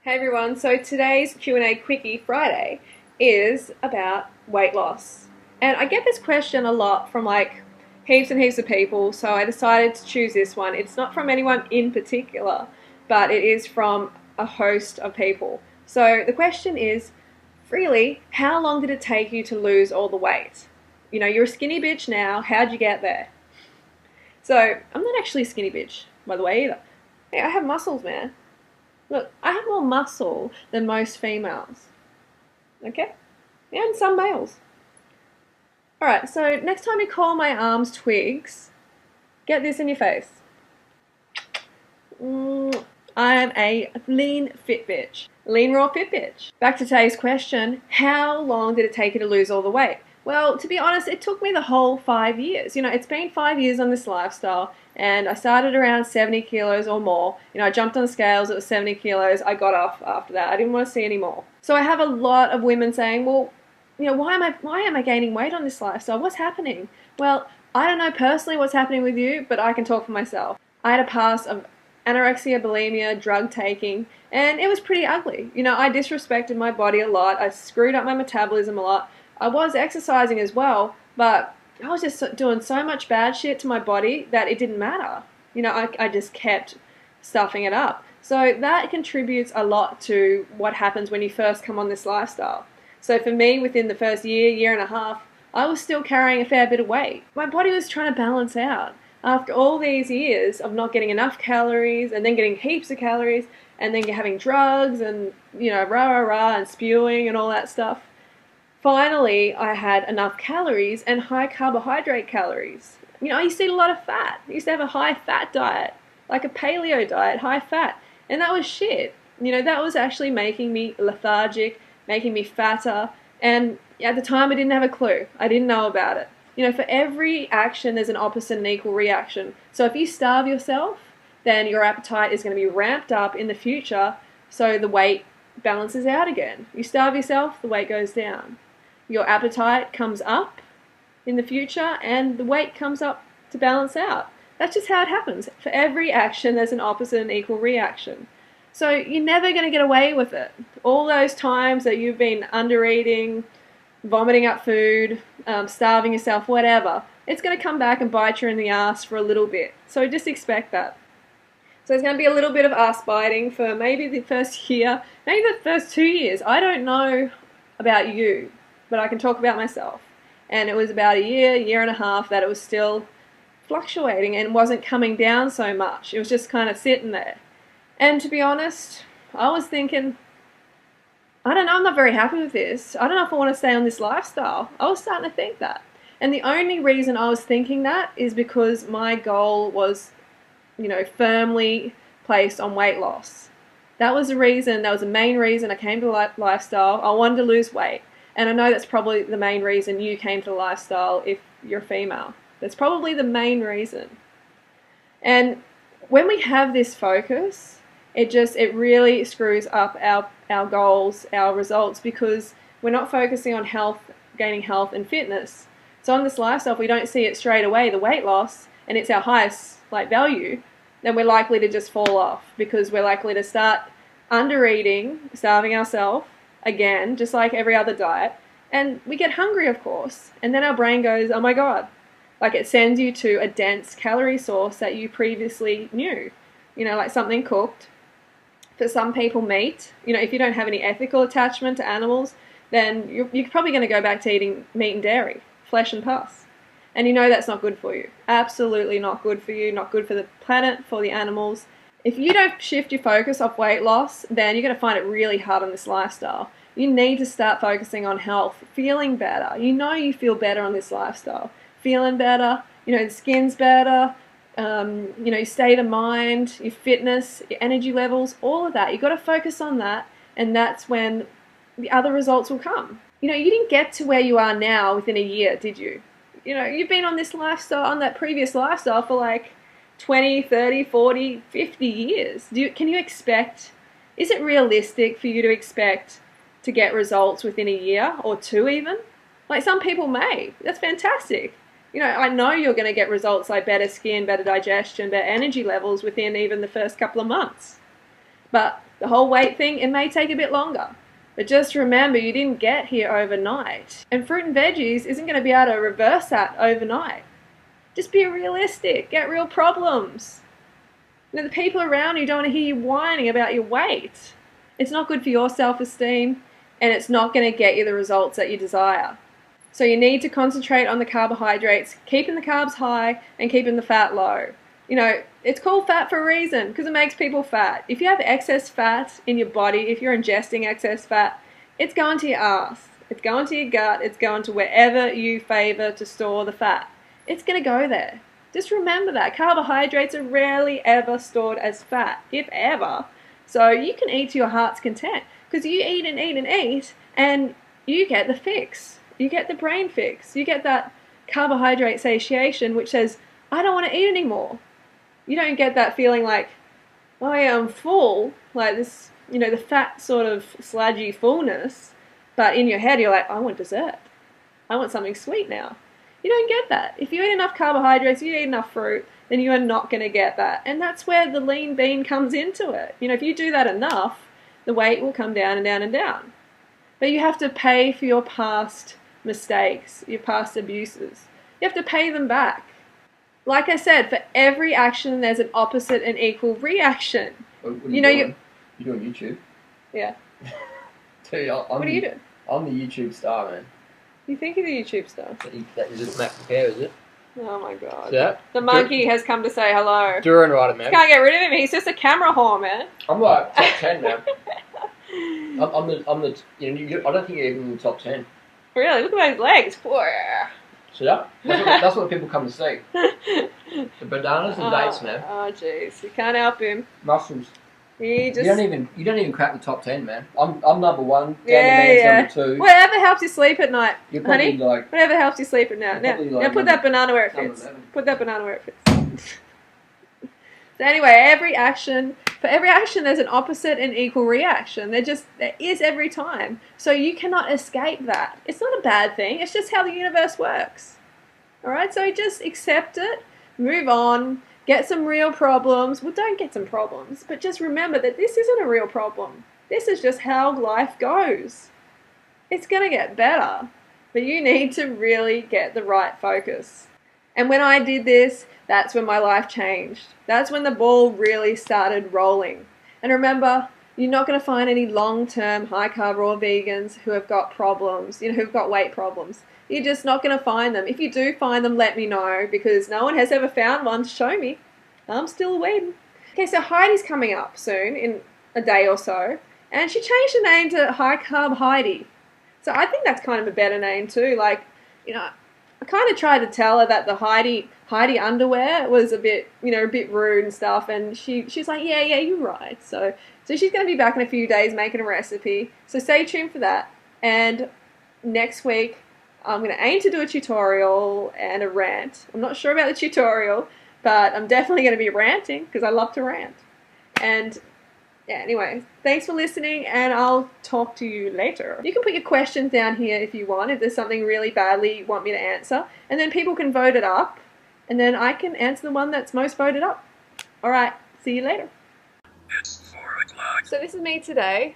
Hey everyone, so today's Q&A Quickie Friday is about weight loss. And I get this question a lot from like heaps and heaps of people, so I decided to choose this one. It's not from anyone in particular, but it is from a host of people. So the question is, Freelee, how long did it take you to lose all the weight? You know, you're a skinny bitch now, how'd you get there? So I'm not actually a skinny bitch, by the way, either. Hey, I have muscles, man. Look, I have more muscle than most females. Okay? And some males. Alright, so next time you call my arms twigs, get this in your face. I am a lean, fit bitch. Lean, raw, fit bitch. Back to today's question, how long did it take you to lose all the weight? Well, to be honest, it took me the whole 5 years. You know, it's been 5 years on this lifestyle, and I started around 70 kilos or more. You know, I jumped on the scales, it was 70 kilos. I got off after that. I didn't want to see any more. So I have a lot of women saying, well, you know, why am I gaining weight on this lifestyle? What's happening? Well, I don't know personally what's happening with you, but I can talk for myself. I had a past of anorexia, bulimia, drug taking, and it was pretty ugly. You know, I disrespected my body a lot. I screwed up my metabolism a lot. I was exercising as well, but I was just doing so much bad shit to my body that it didn't matter. You know, I just kept stuffing it up. So that contributes a lot to what happens when you first come on this lifestyle. So for me, within the first year and a half, I was still carrying a fair bit of weight. My body was trying to balance out. After all these years of not getting enough calories and then getting heaps of calories and then having drugs and, you know, rah, and spewing and all that stuff, finally, I had enough calories and high carbohydrate calories. You know, I used to eat a lot of fat. I used to have a high fat diet, like a paleo diet, high fat. And that was shit. You know, that was actually making me lethargic, making me fatter. And at the time, I didn't have a clue. I didn't know about it. You know, for every action, there's an opposite and equal reaction. So if you starve yourself, then your appetite is going to be ramped up in the future, so the weight balances out again. You starve yourself, the weight goes down. Your appetite comes up in the future and the weight comes up to balance out. That's just how it happens. For every action, there's an opposite and equal reaction. So you're never going to get away with it. All those times that you've been under-eating, vomiting up food, starving yourself, whatever, it's going to come back and bite you in the ass for a little bit. So just expect that. So there's going to be a little bit of ass biting for maybe the first year, maybe the first 2 years. I don't know about you, but I can talk about myself. And it was about a year and a half that it was still fluctuating and wasn't coming down so much. It was just kind of sitting there. And to be honest, I was thinking, I don't know, I'm not very happy with this. I don't know if I want to stay on this lifestyle. I was starting to think that. And the only reason I was thinking that is because my goal was, you know, firmly placed on weight loss. That was the reason, that was the main reason I came to the lifestyle. I wanted to lose weight. And I know that's probably the main reason you came to the lifestyle if you're female. That's probably the main reason. And when we have this focus, it really screws up our goals, our results, because we're not focusing on health, gaining health and fitness. So on this lifestyle, if we don't see it straight away, the weight loss, and it's our highest value, then we're likely to just fall off because we're likely to start under-eating, starving ourselves again, just like every other diet. And we get hungry, of course. And then our brain goes, oh my God. Like it sends you to a dense calorie source that you previously knew. You know, like something cooked. For some people, meat. You know, if you don't have any ethical attachment to animals, then you're probably going to go back to eating meat and dairy, flesh and pus. And you know that's not good for you. Absolutely not good for you, not good for the planet, for the animals. If you don't shift your focus off weight loss, then you're going to find it really hard on this lifestyle. You need to start focusing on health, feeling better. You know you feel better on this lifestyle. Feeling better, you know, the skin's better, you know, your state of mind, your fitness, your energy levels, all of that. You've got to focus on that, and that's when the other results will come. You know, you didn't get to where you are now within a year, did you? You know, you've been on this lifestyle, on that previous lifestyle for like 20, 30, 40, 50 years. Can you expect, is it realistic for you to expect to get results within a year or two even? Like some people may. That's fantastic. You know, I know you're going to get results like better skin, better digestion, better energy levels within even the first couple of months. But The whole weight thing, it may take a bit longer. But just remember, you didn't get here overnight. And fruit and veggies isn't going to be able to reverse that overnight. Just be realistic. Get real problems. You know, the people around you don't want to hear you whining about your weight. It's not good for your self-esteem, and it's not going to get you the results that you desire. So you need to concentrate on the carbohydrates, keeping the carbs high and keeping the fat low. You know, it's called fat for a reason, because it makes people fat. If you have excess fat in your body, if you're ingesting excess fat, it's going to your ass. It's going to your gut. It's going to wherever you favor to store the fat. It's going to go there. Just remember that. Carbohydrates are rarely ever stored as fat, if ever. So you can eat to your heart's content, because you eat and eat and eat, and you get the fix. You get the brain fix. You get that carbohydrate satiation, which says, I don't want to eat anymore. You don't get that feeling like, oh yeah, I'm full, like this, you know, the fat sort of sludgy fullness, but in your head you're like, I want dessert. I want something sweet now. You don't get that. If you eat enough carbohydrates, you eat enough fruit, then you are not going to get that. And that's where the lean bean comes into it. You know, if you do that enough, the weight will come down and down and down. But you have to pay for your past mistakes, your past abuses. You have to pay them back. Like I said, for every action, there's an opposite and equal reaction. What are you doing? You're doing YouTube? Yeah. Dude, What are you doing? I'm the YouTube star, man. You think you're the YouTube star? That is it, Mac Repair, is it? Oh my god. Yeah. The monkey has come to say hello. Doing right, man. Can't get rid of him. He's just a camera whore, man. I'm like top 10, man. I'm the. You know, I don't think you're even in the top 10. Really? Look at those legs. See that? That's what people come to see. The bananas and dates, man. Oh jeez, you can't help him. Mushrooms. He just. You don't even crack the top 10, man. I'm number one. Yeah. Number 2. Whatever helps you sleep at night, You're probably honey. like. Whatever helps you sleep at night. Now put that banana where it fits. Put that banana where it fits. So anyway, for every action, there's an opposite and equal reaction. There is every time. So you cannot escape that. It's not a bad thing. It's just how the universe works. All right. So just accept it, move on, get some real problems. Well, don't get some problems, but just remember that this isn't a real problem. This is just how life goes. It's gonna get better, but you need to really get the right focus. And when I did this, that's when my life changed. That's when the ball really started rolling. And remember, you're not going to find any long-term high-carb raw vegans who have got problems, who've got weight problems. You're just not going to find them. If you do find them, let me know, because no one has ever found one to show me. I'm still waiting. Okay, so Heidi's coming up soon, in a day or so, and she changed her name to High Carb Heidi. So I think that's kind of a better name too. Like, I kind of tried to tell her that the Heidi underwear was a bit rude and stuff, and she's like, yeah, you're right. So she's going to be back in a few days making a recipe. So stay tuned for that. And next week, I'm going to aim to do a tutorial and a rant. I'm not sure about the tutorial, but I'm definitely going to be ranting because I love to rant. And yeah, anyway, thanks for listening, and I'll talk to you later. You can put your questions down here if you want, if there's something really badly you want me to answer, and then people can vote it up, and then I can answer the one that's most voted up. Alright, see you later. It's 4 o'clock. So this is me today.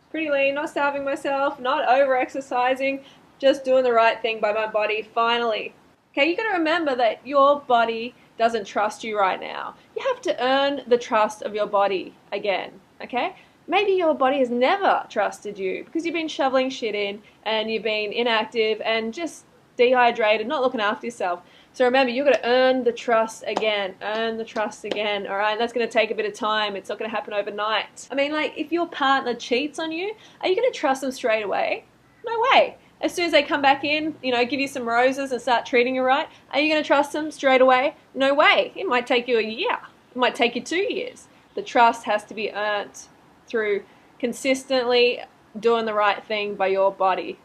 Pretty lean, not starving myself, not over-exercising, just doing the right thing by my body, finally. Okay, you got to remember that your body doesn't trust you right now. You have to earn the trust of your body again, okay? Maybe your body has never trusted you because you've been shoveling shit in and you've been inactive and just dehydrated, not looking after yourself. So remember, you've got to earn the trust again, all right? And that's going to take a bit of time. It's not going to happen overnight. I mean, like, if your partner cheats on you, are you going to trust them straight away? No way. As soon as they come back in, give you some roses and start treating you right, are you going to trust them straight away? No way. It might take you a year. It might take you 2 years. The trust has to be earned through consistently doing the right thing by your body.